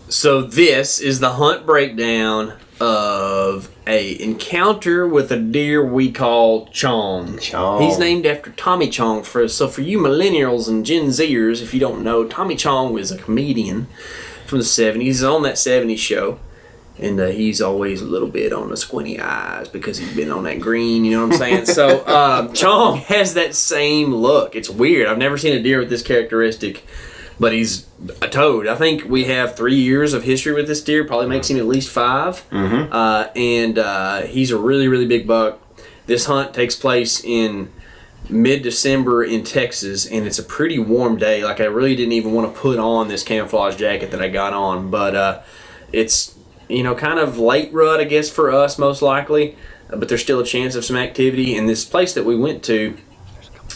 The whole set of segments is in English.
So this is the hunt breakdown of a encounter with a deer we call Chong. He's named after Tommy Chong. So for you millennials and Gen Zers, if you don't know, Tommy Chong was a comedian from the 70s. He's on that 70s show. And he's always a little bit on the squinty eyes because he's been on that green, you know what I'm saying? So Chong has that same look. It's weird. I've never seen a deer with this characteristic, but he's a toad. I think we have 3 years of history with this deer. Probably makes him at least 5. And he's a really, really big buck. This hunt takes place in mid-December in Texas, and it's a pretty warm day. Like, I really didn't even want to put on this camouflage jacket that I got on, but it's... kind of late rut, I guess, for us, most likely. But there's still a chance of some activity. And this place that we went to,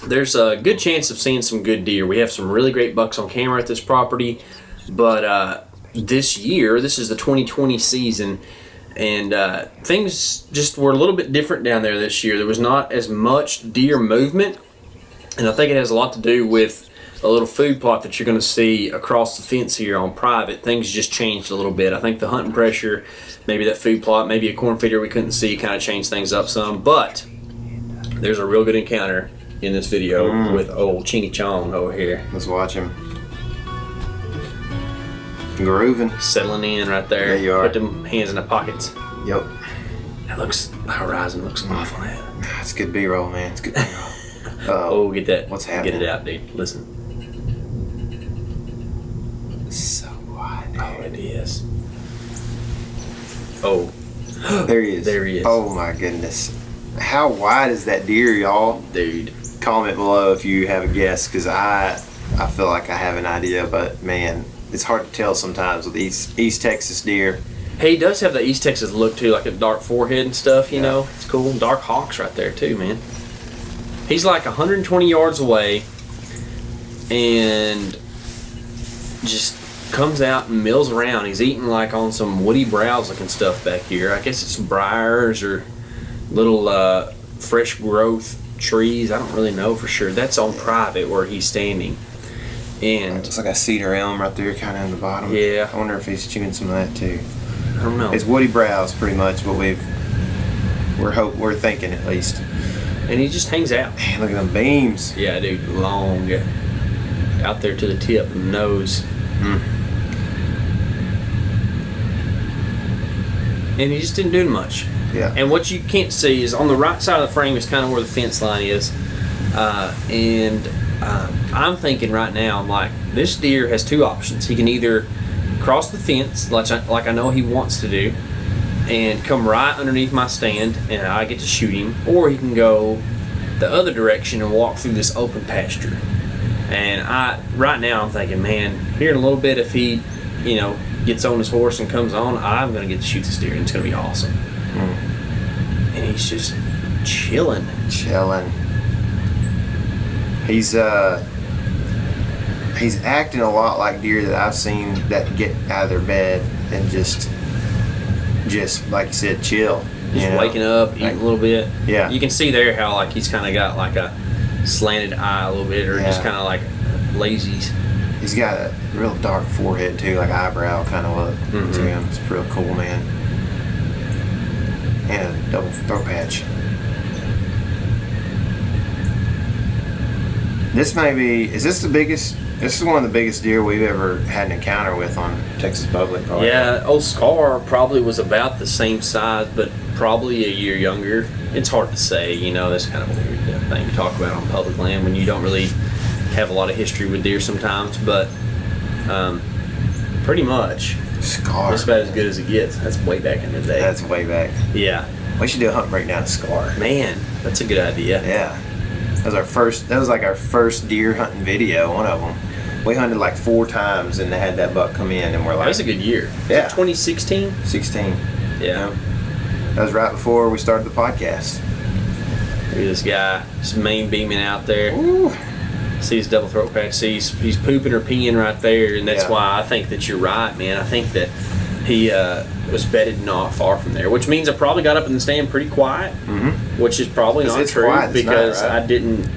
there's a good chance of seeing some good deer. We have some really great bucks on camera at this property. But this year, this is the 2020 season, and things just were a little bit different down there this year. There was not as much deer movement. And I think it has a lot to do with a little food plot that you're going to see across the fence here on private. Things just changed a little bit. I think the hunting pressure, maybe that food plot, maybe a corn feeder we couldn't see kind of changed things up some. But there's a real good encounter in this video with old Chingy Chong over here. Let's watch him. Grooving. Settling in right there. There you are. Put them hands in the pockets. Yep. The horizon looks awful, man. It's good B-roll, man. It's good B-roll. Get that. What's happening? Get it out, dude. Listen. So wide, dude. Oh, it is. Oh. There he is. There he is. Oh my goodness. How wide is that deer, y'all? Dude. Comment below if you have a guess, because I feel like I have an idea, but man, it's hard to tell sometimes with East Texas deer. Hey, he does have the East Texas look too, like a dark forehead and stuff, you know. It's cool. Dark hawks right there too, man. He's like 120 yards away and just comes out and mills around. He's eating like on some woody browse looking stuff back here. I guess it's some briars or little fresh growth trees. I don't really know for sure. That's on private where he's standing. And it's like a cedar elm right there kind of in the bottom. Yeah. I wonder if he's chewing some of that too. I don't know. It's woody browse pretty much what we're thinking at least. And he just hangs out. Man, look at them beams. Yeah, dude, long out there to the tip of the nose. And he just didn't do much. Yeah. And what you can't see is on the right side of the frame is kind of where the fence line is. I'm thinking right now, I'm like, this deer has two options. He can either cross the fence, like I know he wants to do, and come right underneath my stand and I get to shoot him, or he can go the other direction and walk through this open pasture. And right now I'm thinking, man, here in a little bit, if he, gets on his horse and comes on, I'm gonna get to shoot this deer and it's gonna be awesome. And he's just chilling. He's acting a lot like deer that I've seen that get out of their bed and just like you said, chill. Just waking up, eating a little bit. Yeah. You can see there how like he's kind of got like a slanted eye a little bit, or just kind of like lazy. He's got a real dark forehead too, like eyebrow kind of look to him. It's real cool, man. And a double throat patch. This is one of the biggest deer we've ever had an encounter with on Texas Public. Probably. Yeah, old Scar probably was about the same size, but probably a year younger. It's hard to say, that's kind of a weird thing to talk about on public land when you don't really have a lot of history with deer sometimes, but pretty much. Scar. That's about as good as it gets. That's way back in the day. That's way back. Yeah. We should do a hunt breakdown of Scar. Man, that's a good idea. Yeah. That was like our first deer hunting video, one of them. We hunted like 4 times and they had that buck come in and we're like... That was a good year. Yeah. 2016? 16. Yeah. That was right before we started the podcast. Look at this guy, just main beaming out there. Ooh. See his double throat patch. See he's pooping or peeing right there, and that's why I think that you're right, man. I think that he was bedded not far from there, which means I probably got up in the stand pretty quiet, which is probably not true quiet, because I didn't.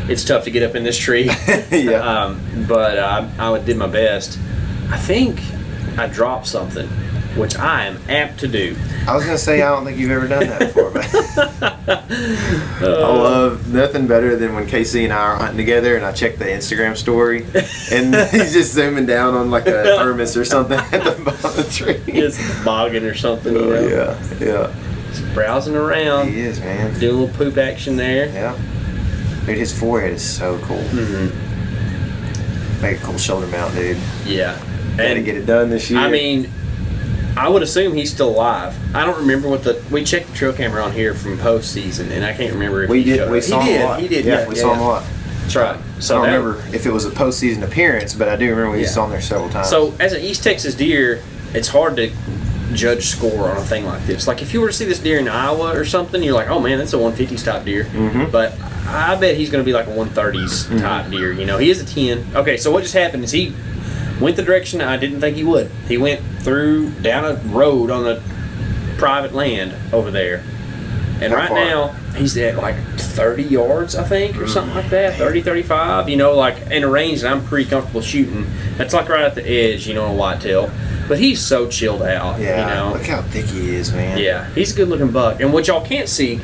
It's tough to get up in this tree, but I did my best. I think I drop something, which I am apt to do. I was gonna say I don't think you've ever done that before, but I love nothing better than when Casey and I are hunting together and I check the Instagram story and he's just zooming down on like a thermos or something at the bottom of the tree. It's bogging or something. Oh, yeah. Just browsing around. He is, man. Doing a little poop action there. Yeah. Dude, his forehead is so cool. Mm-hmm. Make a cool shoulder mount, dude. Yeah. Gotta get it done this year. I mean, I would assume he's still alive. I don't remember we checked the trail camera on here from postseason, and I can't remember if we he saw him a lot. He did. Yeah, we saw him a lot. That's right. So I don't remember if it was a postseason appearance, but I do remember we saw him there several times. So as an East Texas deer, it's hard to judge score on a thing like this. Like if you were to see this deer in Iowa or something, you're like, oh man, that's a 150s type deer. Mm-hmm. But I bet he's going to be like a 130s type deer. You know, he is a 10. Okay, so what just happened is he went the direction I didn't think he would. He went down a road on the private land over there. And right now, he's at like 30 yards, I think, or something like that. 30, 35, you know, like in a range that I'm pretty comfortable shooting. That's like right at the edge, you know, on a whitetail. But he's so chilled out, yeah, you know. Look how thick he is, man. Yeah, he's a good-looking buck. And what y'all can't see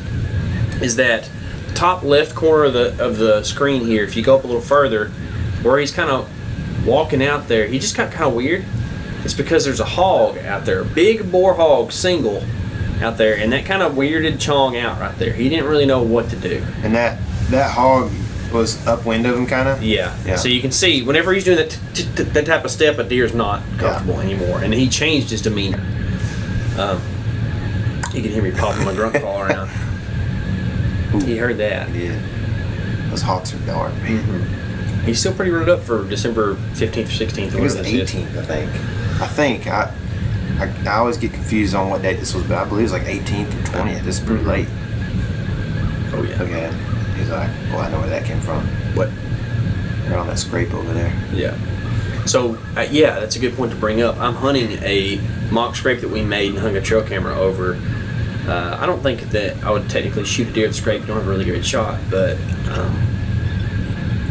is that top left corner of the screen here, if you go up a little further, where he's kind of walking out there, he just got kind of weird. It's because there's a hog out there, a big boar hog, single, out there, and that kind of weirded Chong out right there. He didn't really know what to do. And that hog was upwind of him, kind of? Yeah. So you can see, whenever he's doing that type of step, a deer's not comfortable anymore. And he changed his demeanor. You can hear me popping my grunt call around. Ooh. He heard that. Yeah. Those hawks are dark, man. Mm-hmm. He's still pretty rooted up for December 15th or 16th. It was the 18th, I think. I always get confused on what date this was, but I believe it was like 18th or 20th. This is pretty late. Oh, yeah. Okay. He's like, well, I know where that came from. What? They're on that scrape over there. Yeah. So, yeah, that's a good point to bring up. I'm hunting a mock scrape that we made and hung a trail camera over. I don't think that I would technically shoot a deer at the scrape. Don't have a really good shot, but...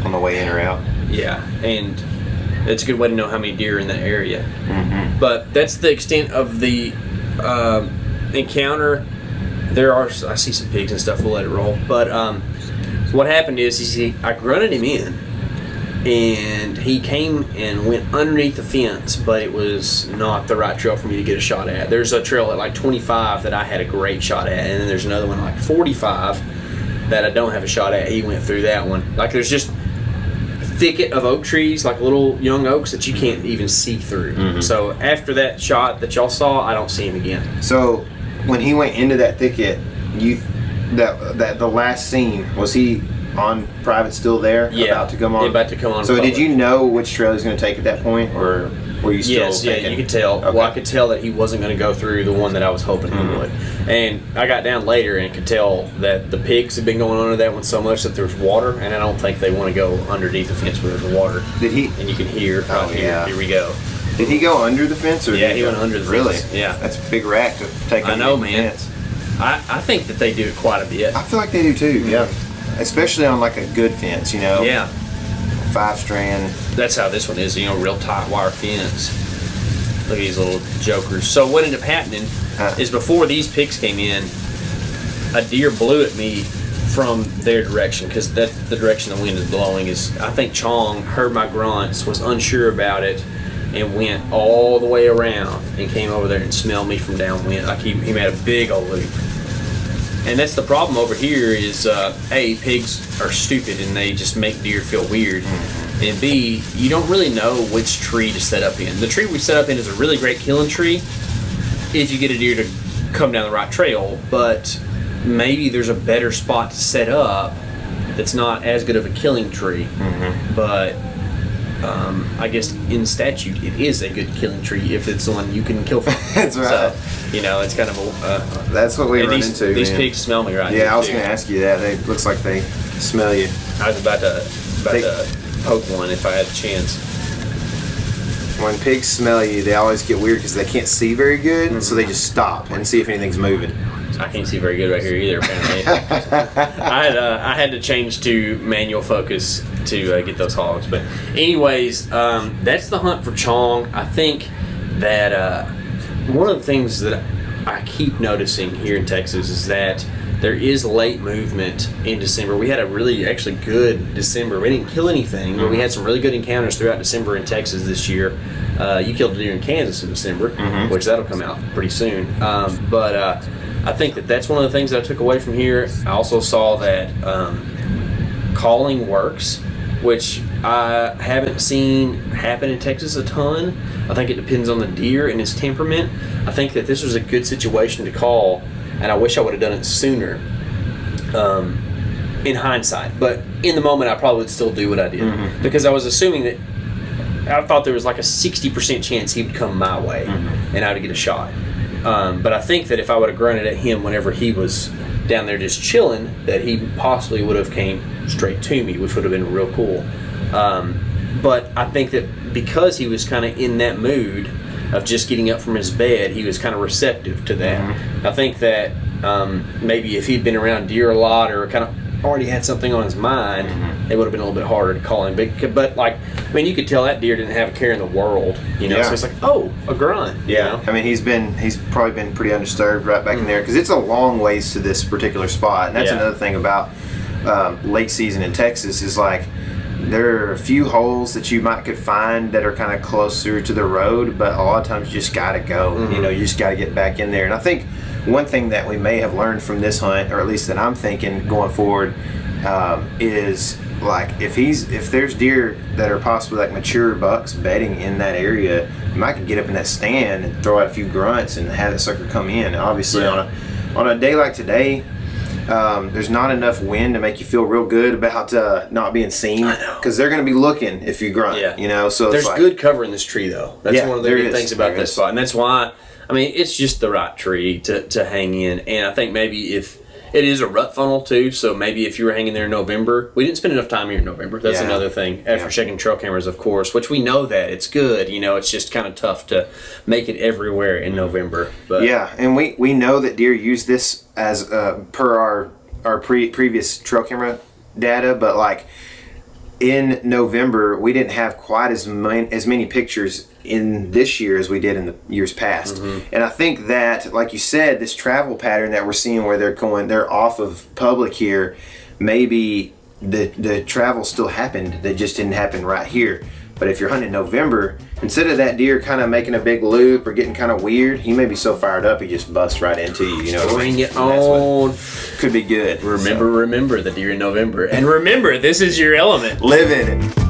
on the way in or out? Yeah, and it's a good way to know how many deer are in that area. Mm-hmm. But that's the extent of the encounter. I see some pigs and stuff. We'll let it roll. But what happened is I grunted him in, and he came and went underneath the fence, but it was not the right trail for me to get a shot at. There's a trail at like 25 that I had a great shot at, and then there's another one like 45 that I don't have a shot at. He went through that one. Like there's just a thicket of oak trees, like little young oaks that you can't even see through. Mm-hmm. So after that shot that y'all saw, I don't see him again. So when he went into that thicket, the last scene, was he on private still there? Yeah. About to come on? About to come on. So did you know which trail he was going to take at that point, or were you still thinking? Yeah, you could tell. Okay. Well, I could tell that he wasn't going to go through the one that I was hoping he would. And I got down later and could tell that the pigs had been going under that one so much that there's water, and I don't think they want to go underneath the fence where there's water. Did he? And you can hear. Oh, yeah. Here we go. Did he go under the fence? Or Yeah, he went under the fence. Really? Yeah. That's a big rack to take I under know, the man. fence. I think that they do it quite a bit. I feel like they do too, yeah. Especially on like a good fence, you know? Yeah. 5-strand. That's how this one is, real tight wire fence. Look at these little jokers. So what ended up happening is before these pigs came in, a deer blew at me from their direction, because that's the direction the wind is blowing. I think Chong heard my grunts, was unsure about it, and went all the way around and came over there and smelled me from downwind. Like he made a big old loop. And that's the problem over here is, A, pigs are stupid and they just make deer feel weird. And B, you don't really know which tree to set up in. The tree we set up in is a really great killing tree if you get a deer to come down the right trail, but maybe there's a better spot to set up that's not as good of a killing tree. But I guess in statute it is a good killing tree if it's the one you can kill from. That's right. So, it's kind of a... that's what we run into, These man. pigs smell me right now. Yeah, I was going to ask you that. It looks like they smell you. I was about to poke one if I had a chance. When pigs smell you, they always get weird because they can't see very good, so they just stop and see if anything's moving. I can't see very good right here either, apparently. I had to change to manual focus to get those hogs. But anyways, that's the hunt for Chong. I think that one of the things that I keep noticing here in Texas is that there is late movement in December. We had a really actually good December. We didn't kill anything, but we had some really good encounters throughout December in Texas this year. You killed a deer in Kansas in December, which that'll come out pretty soon. But I think that's one of the things that I took away from here. I also saw that calling works, which I haven't seen happen in Texas a ton. I think it depends on the deer and his temperament. I think that this was a good situation to call, and I wish I would have done it sooner in hindsight. But in the moment, I probably would still do what I did because I was assuming that I thought there was like a 60% chance he would come my way and I would get a shot. But I think that if I would have grunted at him whenever he was down there just chilling, that he possibly would have came straight to me, which would have been real cool. But I think that because he was kind of in that mood of just getting up from his bed, he was kind of receptive to that. I think that maybe if he'd been around deer a lot or kind of already had something on his mind, it would have been a little bit harder to call him. But like, I mean, you could tell that deer didn't have a care in the world, you know. So it's like, oh, a grunt. Yeah. You know? I mean, he's probably been pretty undisturbed right back in there because it's a long ways to this particular spot, and that's another thing about late season in Texas is like there are a few holes that you could find that are kind of closer to the road, but a lot of times you just gotta go. You know, you just gotta get back in there. And I think one thing that we may have learned from this hunt, or at least that I'm thinking going forward, is like if there's deer that are possibly like mature bucks bedding in that area, you might could get up in that stand and throw out a few grunts and have that sucker come in. And obviously on a day like today, there's not enough wind to make you feel real good about not being seen, because they're going to be looking if you grunt. You know, so there's it's like, good cover in this tree though. That's one of the good things about this spot, and that's why. I mean, it's just the right tree to hang in, and I think maybe if it is a rut funnel too, so maybe if you were hanging there in November, we didn't spend enough time here in November. That's another thing. After checking trail cameras, of course, which we know that it's good. You know, it's just kind of tough to make it everywhere in November. But and we know that deer use this as per our previous trail camera data, but like in November, we didn't have quite as many pictures in this year as we did in the years past. And I think that, like you said, this travel pattern that we're seeing where they're off of public here, maybe the travel still happened, they just didn't happen right here. But if you're hunting in November, instead of that deer kind of making a big loop or getting kind of weird, he may be so fired up he just busts right into you. You know, bring it on. Could be good. Remember the deer in November, and remember, this is your element. Live in it.